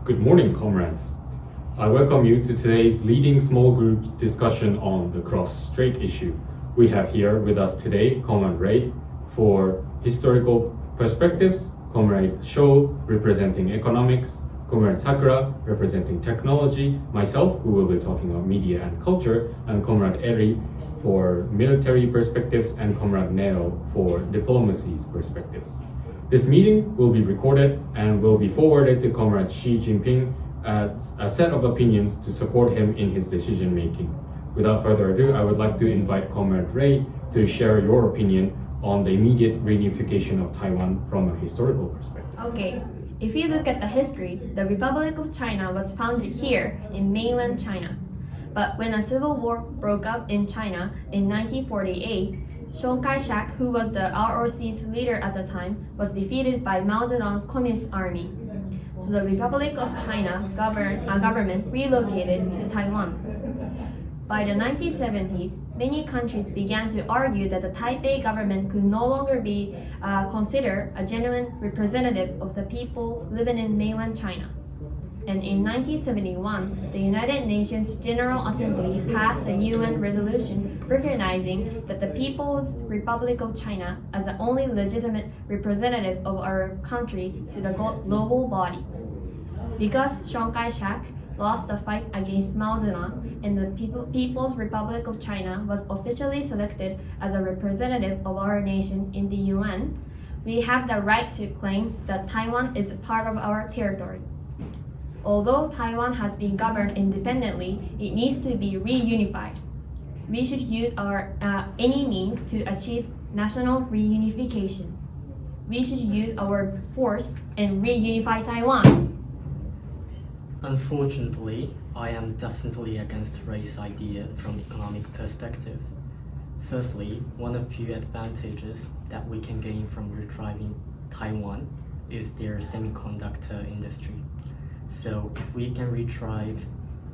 Good morning, comrades. I welcome you to today's leading small group discussion on the cross-strait issue. We have here with us today Comrade Ray for historical perspectives, Comrade Sho representing economics, Comrade Sakura representing technology, myself who will be talking about media and culture, and Comrade Eri for military perspectives and Comrade Neo for diplomacy's perspectives. This meeting will be recorded and will be forwarded to Comrade Xi Jinping as a set of opinions to support him in his decision making. Without further ado, I would like to invite Comrade Ray to share your opinion on the immediate reunification of Taiwan from a historical perspective. Okay, if you look at the history, the Republic of China was founded here in mainland China. But when a civil war broke out in China in 1948, Chiang Kai-shek, who was the ROC's leader at the time, was defeated by Mao Zedong's Communist Army. So the Republic of China government relocated to Taiwan. By the 1970s, many countries began to argue that the Taipei government could no longer be considered a genuine representative of the people living in mainland China. And in 1971, the United Nations General Assembly passed a UN resolution recognizing that the People's Republic of China as the only legitimate representative of our country to the global body. Because Chiang Kai-shek lost the fight against Mao Zedong and the People's Republic of China was officially selected as a representative of our nation in the UN, we have the right to claim that Taiwan is a part of our territory. Although Taiwan has been governed independently, it needs to be reunified. We should use any means to achieve national reunification. We should use our force and reunify Taiwan. Unfortunately, I am definitely against Ray's idea from economic perspective. Firstly, one of few advantages that we can gain from retrieving Taiwan is their semiconductor industry. So if we can retrieve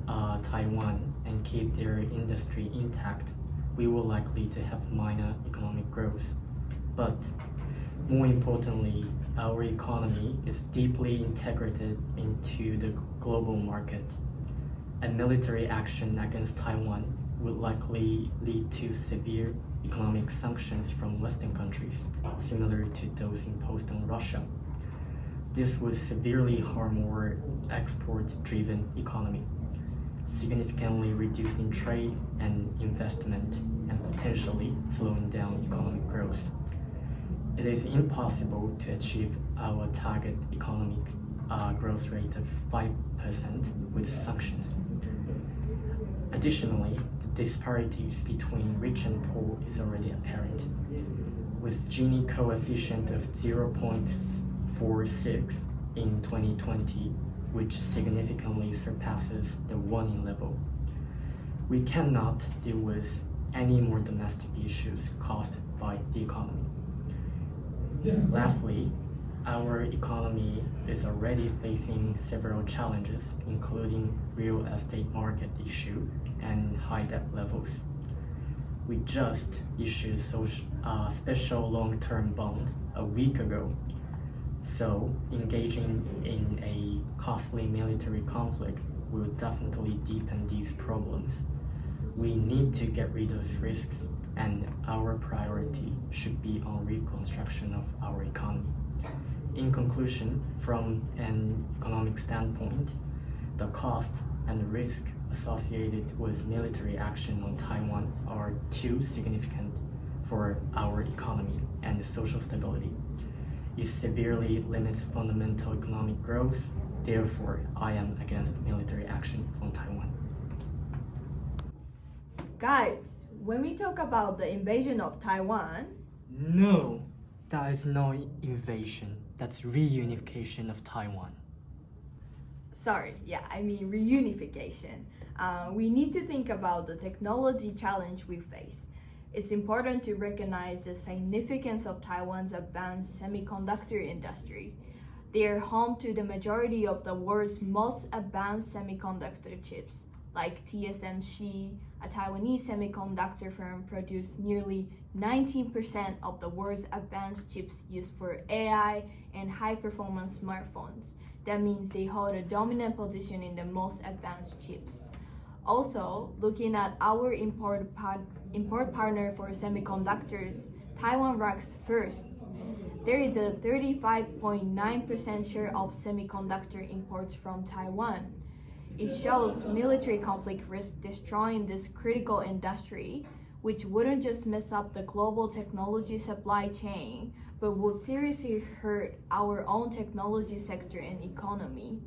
Taiwan and keep their industry intact, we will likely to have minor economic growth. But more importantly, our economy is deeply integrated into the global market. A military action against Taiwan would likely lead to severe economic sanctions from Western countries, similar to those imposed on Russia. This would severely harm our export-driven economy, significantly reducing trade and investment and potentially slowing down economic growth. It is impossible to achieve our target economic growth rate of 5% with sanctions. Additionally, the disparities between rich and poor is already apparent. With Gini coefficient of 0.46 in 2020, which significantly surpasses the warning level. We cannot deal with any more domestic issues caused by the economy. Lastly, our economy is already facing several challenges, including real estate market issue and high debt levels. We just issued a special long-term bond a week ago. So engaging in a costly military conflict will definitely deepen these problems. We need to get rid of risks, and our priority should be on reconstruction of our economy. In conclusion, from an economic standpoint, the costs and risk associated with military action on Taiwan are too significant for our economy and social stability. It severely limits fundamental economic growth. Therefore, I am against military action on Taiwan. Guys, when we talk about the invasion of Taiwan, No, that is no invasion. That's reunification of Taiwan. I mean reunification. We need to think about the technology challenge we face. It's important to recognize the significance of Taiwan's advanced semiconductor industry. They are home to the majority of the world's most advanced semiconductor chips. like TSMC, a Taiwanese semiconductor firm, produce nearly 19% of the world's advanced chips used for AI and high-performance smartphones. That means they hold a dominant position in the most advanced chips. Also, looking at our import partner for semiconductors, Taiwan ranks first. There is a 35.9% share of semiconductor imports from Taiwan. It shows military conflict risk destroying this critical industry, which wouldn't just mess up the global technology supply chain, but would seriously hurt our own technology sector and economy.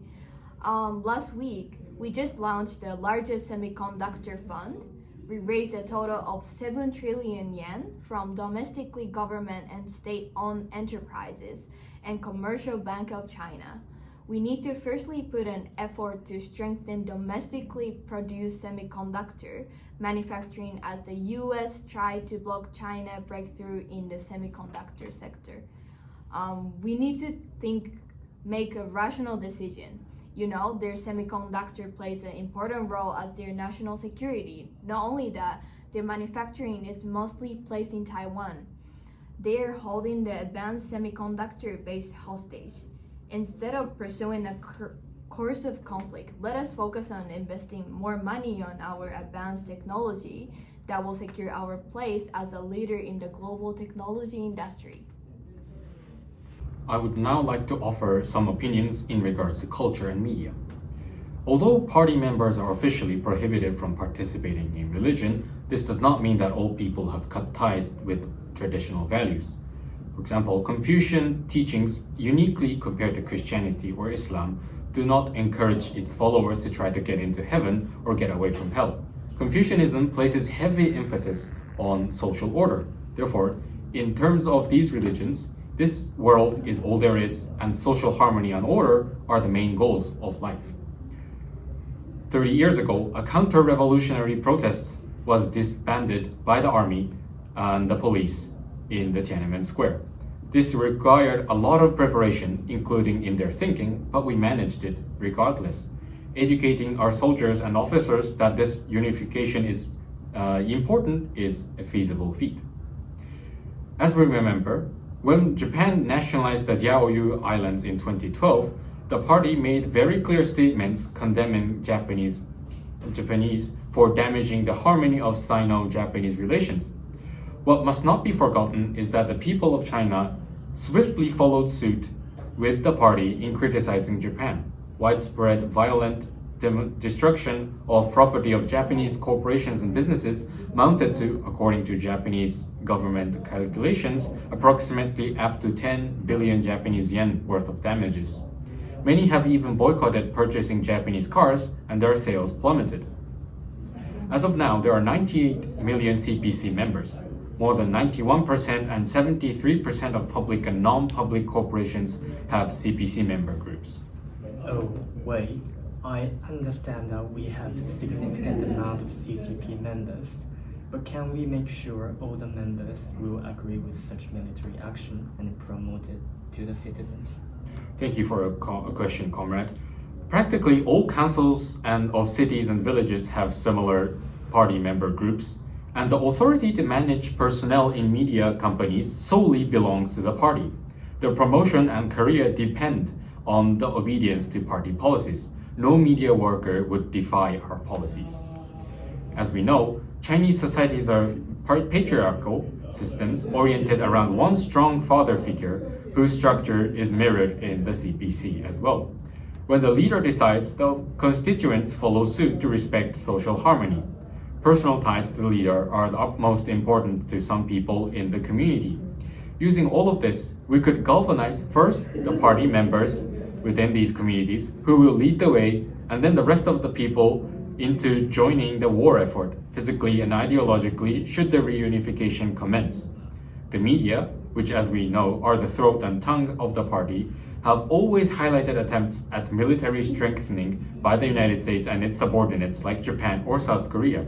Last week, we just launched the largest semiconductor fund. We raised a total of 7 trillion yen from domestically government and state-owned enterprises and Commercial Bank of China. We need to firstly put an effort to strengthen domestically produced semiconductor manufacturing as the US tried to block China breakthrough in the semiconductor sector. We need to make a rational decision. You know, their semiconductor plays an important role as their national security. Not only that, their manufacturing is mostly placed in Taiwan. They are holding the advanced semiconductor base hostage. Instead of pursuing a course of conflict, let us focus on investing more money on our advanced technology that will secure our place as a leader in the global technology industry. I would now like to offer some opinions in regards to culture and media. Although party members are officially prohibited from participating in religion, this does not mean that all people have cut ties with traditional values. For example, Confucian teachings, uniquely compared to Christianity or Islam, do not encourage its followers to try to get into heaven or get away from hell. Confucianism places heavy emphasis on social order. Therefore, in terms of these religions, this world is all there is, and social harmony and order are the main goals of life. 30 years ago, a counter-revolutionary protest was disbanded by the army and the police in the Tiananmen Square. This required a lot of preparation, including in their thinking, but we managed it regardless. Educating our soldiers and officers that this unification is important is a feasible feat. As we remember, when Japan nationalized the Diaoyu Islands in 2012, the party made very clear statements condemning Japanese for damaging the harmony of Sino-Japanese relations. What must not be forgotten is that the people of China swiftly followed suit with the party in criticizing Japan. Widespread violent destruction of property of Japanese corporations and businesses mounted to, according to Japanese government calculations, approximately up to 10 billion Japanese yen worth of damages. Many have even boycotted purchasing Japanese cars, and their sales plummeted. As of now, there are 98 million CPC members. More than 91% and 73% of public and non-public corporations have CPC member groups. Oh, wait. I understand that we have a significant amount of CCP members, but can we make sure all the members will agree with such military action and promote it to the citizens? Thank you for a question, comrade. Practically all councils of cities and villages have similar party member groups, and the authority to manage personnel in media companies solely belongs to the party. Their promotion and career depend on the obedience to party policies. No media worker would defy our policies. As we know, Chinese societies are patriarchal systems oriented around one strong father figure whose structure is mirrored in the CPC as well. When the leader decides, the constituents follow suit to respect social harmony. Personal ties to the leader are the utmost importance to some people in the community. Using all of this, we could galvanize first the party members within these communities who will lead the way, and then the rest of the people into joining the war effort, physically and ideologically, should the reunification commence. The media, which as we know are the throat and tongue of the party, have always highlighted attempts at military strengthening by the United States and its subordinates like Japan or South Korea.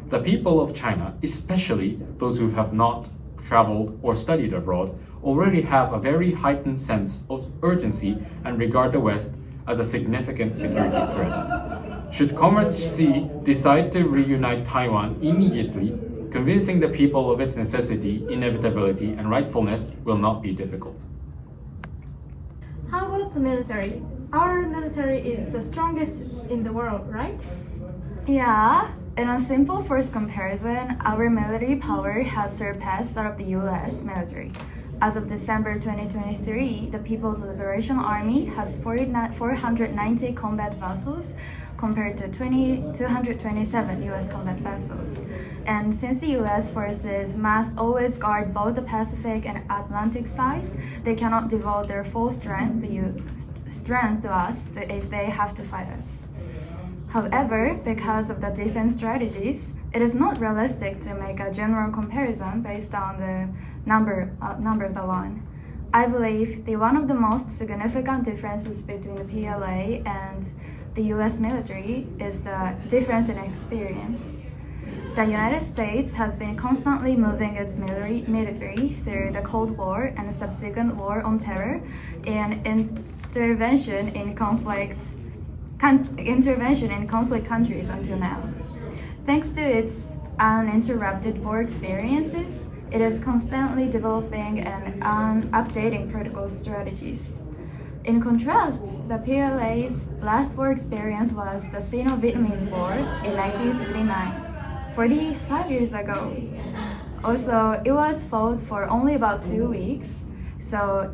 The people of China, especially those who have not traveled or studied abroad, already have a very heightened sense of urgency and regard the West as a significant security threat. Should Comrade C decide to reunite Taiwan immediately, convincing the people of its necessity, inevitability, and rightfulness will not be difficult. How about the military? Our military is the strongest in the world, right? Yeah, in a simple first comparison, our military power has surpassed that of the US military. As of December 2023, the People's Liberation Army has 490 combat vessels compared to 227 US combat vessels. And since the US forces must always guard both the Pacific and Atlantic sides, they cannot devote their full strength to us if they have to fight us. However, because of the different strategies, it is not realistic to make a general comparison based on the numbers alone. I believe one of the most significant differences between the PLA and the US military is the difference in experience. The United States has been constantly moving its military through the Cold War and the subsequent war on terror and intervention in conflict countries until now. Thanks to its uninterrupted war experiences, it is constantly developing and updating protocol strategies. In contrast, the PLA's last war experience was the Sino-Vietnamese War in 1979, 45 years ago. Also, it was fought for only about 2 weeks, so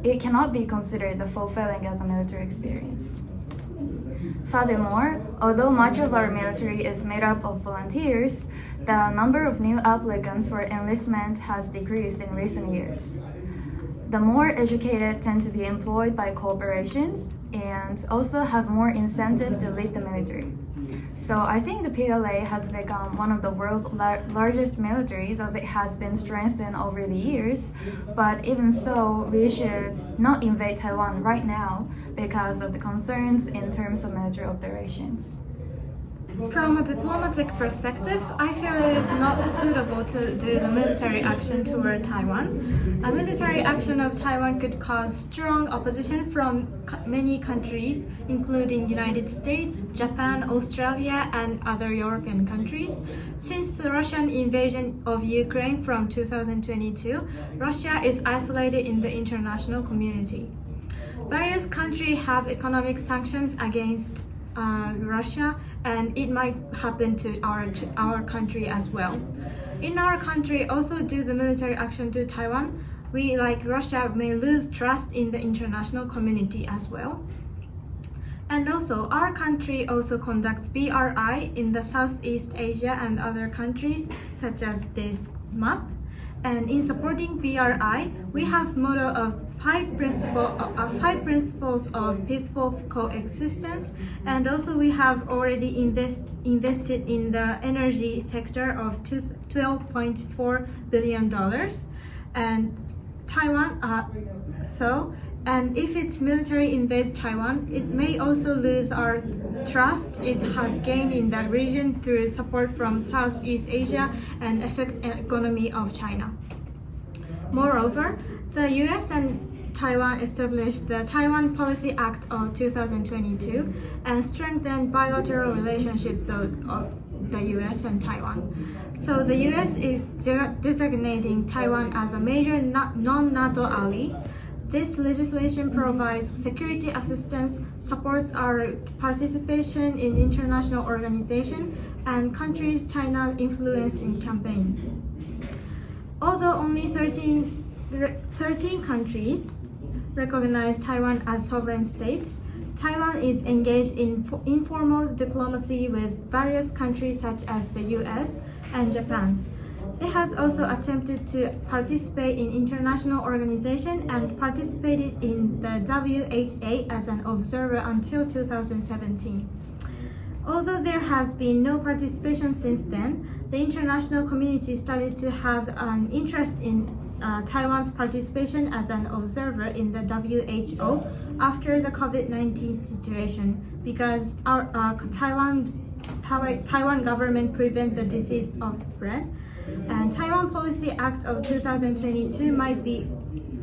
it cannot be considered the fulfilling as a military experience. Furthermore, although much of our military is made up of volunteers, the number of new applicants for enlistment has decreased in recent years. The more educated tend to be employed by corporations and also have more incentive to leave the military. So I think the PLA has become one of the world's largest militaries as it has been strengthened over the years. But even so, we should not invade Taiwan right now because of the concerns in terms of military operations. From a diplomatic perspective, I feel it is not suitable to do the military action toward Taiwan. A military action of Taiwan could cause strong opposition from many countries, including United States, Japan, Australia, and other European countries. Since the Russian invasion of Ukraine from 2022, Russia is isolated in the international community. Various countries have economic sanctions against Russia, and it might happen to our country as well. In our country, also due to the military action to Taiwan, we, like Russia, may lose trust in the international community as well. And also, our country also conducts BRI in the Southeast Asia and other countries, such as this map. And in supporting BRI, we have motto of five principles of peaceful coexistence, and also we have already invested in the energy sector of $12.4 billion, and Taiwan. And if its military invades Taiwan, it may also lose our trust it has gained in that region through support from Southeast Asia and affect the economy of China. Moreover, the US and Taiwan established the Taiwan Policy Act of 2022 and strengthened bilateral relationship of the US and Taiwan. So the US is designating Taiwan as a major non-NATO ally. This legislation provides security assistance, supports our participation in international organizations, and countries China influence in campaigns. Although only 13 countries recognize Taiwan as sovereign state, Taiwan is engaged in informal diplomacy with various countries such as the US and Japan. It has also attempted to participate in international organizations and participated in the WHA as an observer until 2017. Although there has been no participation since then, the international community started to have an interest in Taiwan's participation as an observer in the WHO after the COVID-19 situation, because our Taiwan government prevent the disease of spread. And Taiwan Policy Act of 2022 might be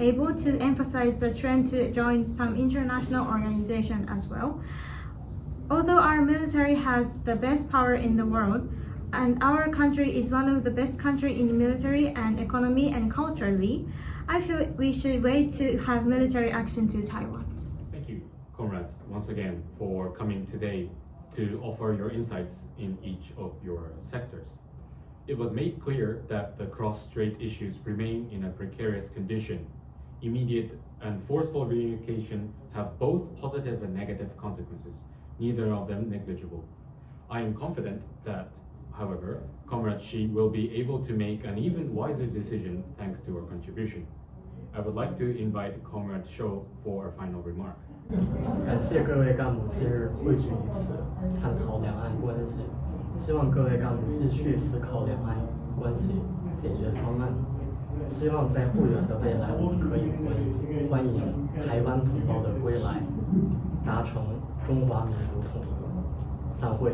able to emphasize the trend to join some international organization as well. Although our military has the best power in the world, and our country is one of the best countries in military and economy and culturally, I feel we should wait to have military action to Taiwan. Thank you, comrades, once again for coming today to offer your insights in each of your sectors. It was made clear that the cross-strait issues remain in a precarious condition. Immediate and forceful reunification have both positive and negative consequences, neither of them negligible. I am confident that, however, Comrade Shi will be able to make an even wiser decision thanks to her contribution. I would like to invite Comrade Shou for a final remark. 感谢各位干部今日汇聚于此，探讨两岸关系。希望各位干部继续思考两岸关系解决方案。希望在不远的未来，我们可以欢迎台湾同胞的归来，达成中华民族统一。散会。